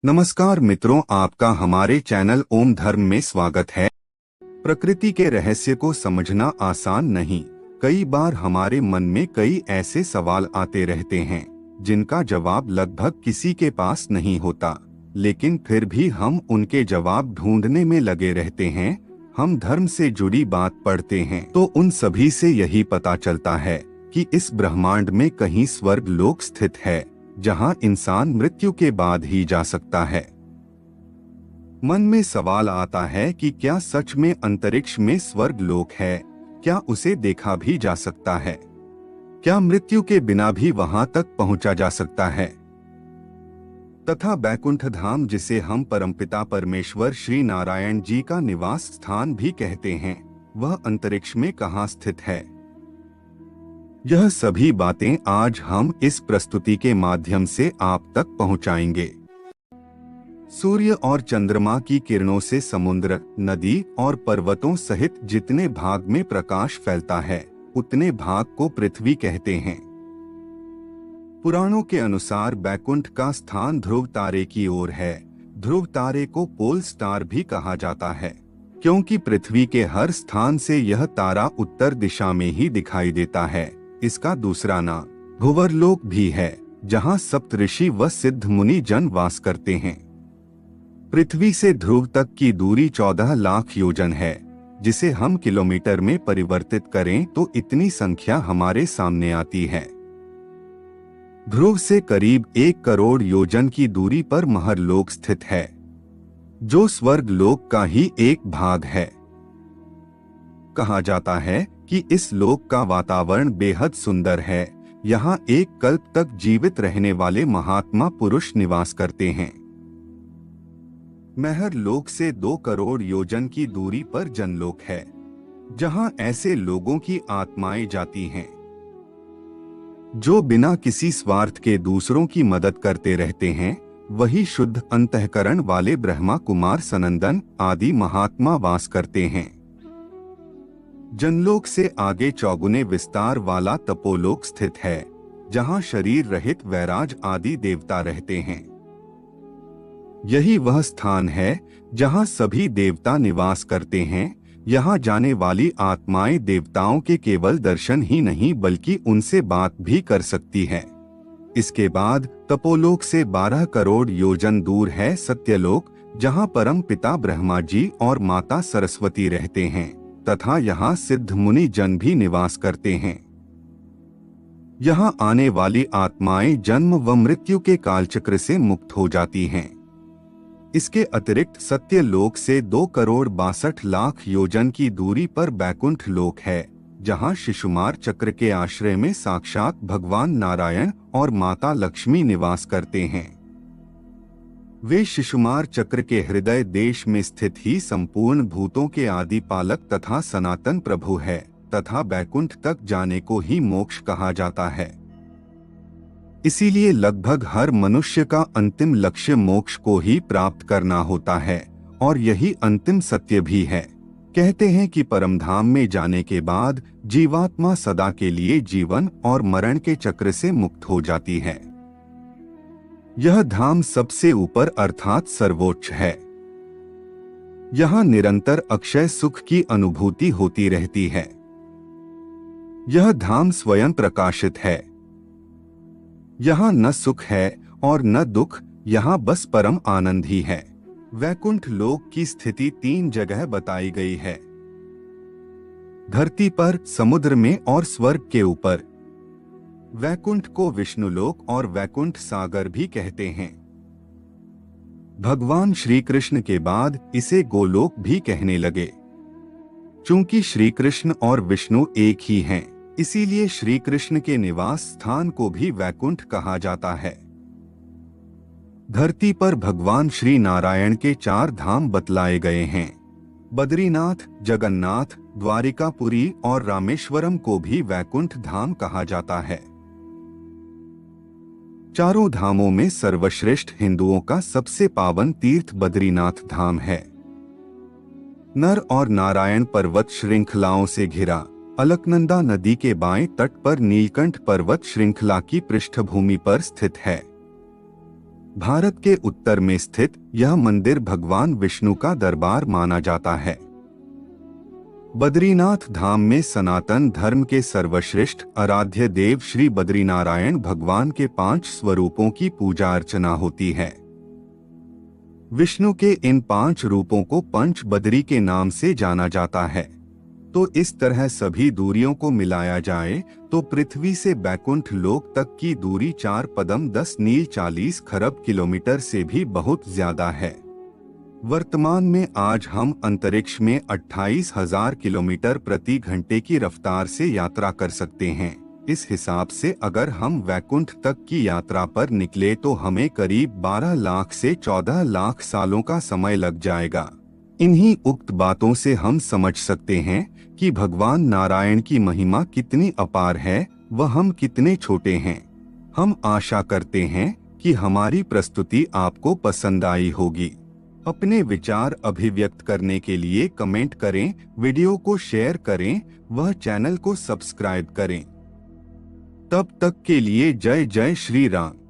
नमस्कार मित्रों, आपका हमारे चैनल ओम धर्म में स्वागत है। प्रकृति के रहस्य को समझना आसान नहीं। कई बार हमारे मन में कई ऐसे सवाल आते रहते हैं जिनका जवाब लगभग किसी के पास नहीं होता, लेकिन फिर भी हम उनके जवाब ढूंढने में लगे रहते हैं। हम धर्म से जुड़ी बात पढ़ते हैं तो उन सभी से यही पता चलता है कि इस ब्रह्मांड में कहीं स्वर्ग लोक स्थित है, जहां इंसान मृत्यु के बाद ही जा सकता है। मन में सवाल आता है कि क्या सच में अंतरिक्ष में स्वर्ग लोक है? क्या उसे देखा भी जा सकता है? क्या मृत्यु के बिना भी वहां तक पहुंचा जा सकता है? तथा बैकुंठ धाम, जिसे हम परमपिता परमेश्वर श्री नारायण जी का निवास स्थान भी कहते हैं, वह अंतरिक्ष में कहां स्थित है? यह सभी बातें आज हम इस प्रस्तुति के माध्यम से आप तक पहुंचाएंगे। सूर्य और चंद्रमा की किरणों से समुद्र, नदी और पर्वतों सहित जितने भाग में प्रकाश फैलता है, उतने भाग को पृथ्वी कहते हैं। पुराणों के अनुसार बैकुंठ का स्थान ध्रुव तारे की ओर है। ध्रुव तारे को पोल स्टार भी कहा जाता है, क्योंकि पृथ्वी के हर स्थान से यह तारा उत्तर दिशा में ही दिखाई देता है। इसका दूसरा नाम भुवरलोक भी है, जहां सप्तऋषि व सिद्ध मुनि जन वास करते हैं। पृथ्वी से ध्रुव तक की दूरी 14 लाख योजन है, जिसे हम किलोमीटर में परिवर्तित करें तो इतनी संख्या हमारे सामने आती है। ध्रुव से करीब 1 करोड़ योजन की दूरी पर महरलोक स्थित है, जो स्वर्ग लोक का ही एक भाग है। कहा जाता है कि इस लोक का वातावरण बेहद सुंदर है। यहाँ एक कल्प तक जीवित रहने वाले महात्मा पुरुष निवास करते हैं। महर लोक से 2 करोड़ योजन की दूरी पर जनलोक है, जहाँ ऐसे लोगों की आत्माएं जाती हैं जो बिना किसी स्वार्थ के दूसरों की मदद करते रहते हैं। वही शुद्ध अंतःकरण वाले ब्रह्मा कुमार सनंदन आदि महात्मा वास करते हैं। जनलोक से आगे चौगुने विस्तार वाला तपोलोक स्थित है, जहां शरीर रहित वैराज आदि देवता रहते हैं। यही वह स्थान है जहां सभी देवता निवास करते हैं। यहाँ जाने वाली आत्माएं देवताओं के केवल दर्शन ही नहीं बल्कि उनसे बात भी कर सकती है। इसके बाद तपोलोक से 12 करोड़ योजन दूर है सत्यलोक, जहां परम पिता ब्रह्मा जी और माता सरस्वती रहते हैं, तथा यहाँ सिद्ध मुनि जन भी निवास करते हैं। यहाँ आने वाली आत्माएं जन्म व मृत्यु के कालचक्र से मुक्त हो जाती हैं। इसके अतिरिक्त सत्यलोक से 2 करोड़ 62 लाख योजन की दूरी पर बैकुंठ लोक है, जहाँ शिशुमार चक्र के आश्रय में साक्षात भगवान नारायण और माता लक्ष्मी निवास करते हैं। वे शिशुमार चक्र के हृदय देश में स्थित ही संपूर्ण भूतों के आदि पालक तथा सनातन प्रभु है, तथा बैकुंठ तक जाने को ही मोक्ष कहा जाता है। इसीलिए लगभग हर मनुष्य का अंतिम लक्ष्य मोक्ष को ही प्राप्त करना होता है, और यही अंतिम सत्य भी है। कहते हैं कि परमधाम में जाने के बाद जीवात्मा सदा के लिए जीवन और मरण के चक्र से मुक्त हो जाती है। यह धाम सबसे ऊपर अर्थात सर्वोच्च है। यहाँ निरंतर अक्षय सुख की अनुभूति होती रहती है। यह धाम स्वयं प्रकाशित है। यहाँ न सुख है और न दुख, यहाँ बस परम आनंद ही है। वैकुंठ लोक की स्थिति 3 जगह बताई गई है: धरती पर, समुद्र में और स्वर्ग के ऊपर। वैकुंठ को विष्णुलोक और वैकुंठ सागर भी कहते हैं। भगवान श्री कृष्ण के बाद इसे गोलोक भी कहने लगे। चूंकि श्री कृष्ण और विष्णु एक ही हैं, इसीलिए श्री कृष्ण के निवास स्थान को भी वैकुंठ कहा जाता है। धरती पर भगवान श्री नारायण के 4 धाम बतलाए गए हैं। बद्रीनाथ, जगन्नाथ, द्वारिकापुरी और रामेश्वरम को भी वैकुंठ धाम कहा जाता है। चारों धामों में सर्वश्रेष्ठ हिंदुओं का सबसे पावन तीर्थ बद्रीनाथ धाम है। नर और नारायण पर्वत श्रृंखलाओं से घिरा अलकनंदा नदी के बाएं तट पर नीलकंठ पर्वत श्रृंखला की पृष्ठभूमि पर स्थित है। भारत के उत्तर में स्थित यह मंदिर भगवान विष्णु का दरबार माना जाता है। बद्रीनाथ धाम में सनातन धर्म के सर्वश्रेष्ठ आराध्य देव श्री बद्रीनारायण भगवान के 5 स्वरूपों की पूजा अर्चना होती है। विष्णु के इन 5 रूपों को पंच बदरी के नाम से जाना जाता है। तो इस तरह सभी दूरियों को मिलाया जाए तो पृथ्वी से बैकुंठ लोक तक की दूरी 4 पदम 10 नील 40 खरब किलोमीटर से भी बहुत ज्यादा है। वर्तमान में आज हम अंतरिक्ष में 28,000 किलोमीटर प्रति घंटे की रफ्तार से यात्रा कर सकते हैं। इस हिसाब से अगर हम वैकुंठ तक की यात्रा पर निकले तो हमें करीब 12 लाख से 14 लाख सालों का समय लग जाएगा। इन्हीं उक्त बातों से हम समझ सकते हैं कि भगवान नारायण की महिमा कितनी अपार है, वह हम कितने छोटे हैं। हम आशा करते हैं कि हमारी प्रस्तुति आपको पसंद आई होगी। अपने विचार अभिव्यक्त करने के लिए कमेंट करें, वीडियो को शेयर करें, वह चैनल को सब्सक्राइब करें। तब तक के लिए जय जय श्री राम।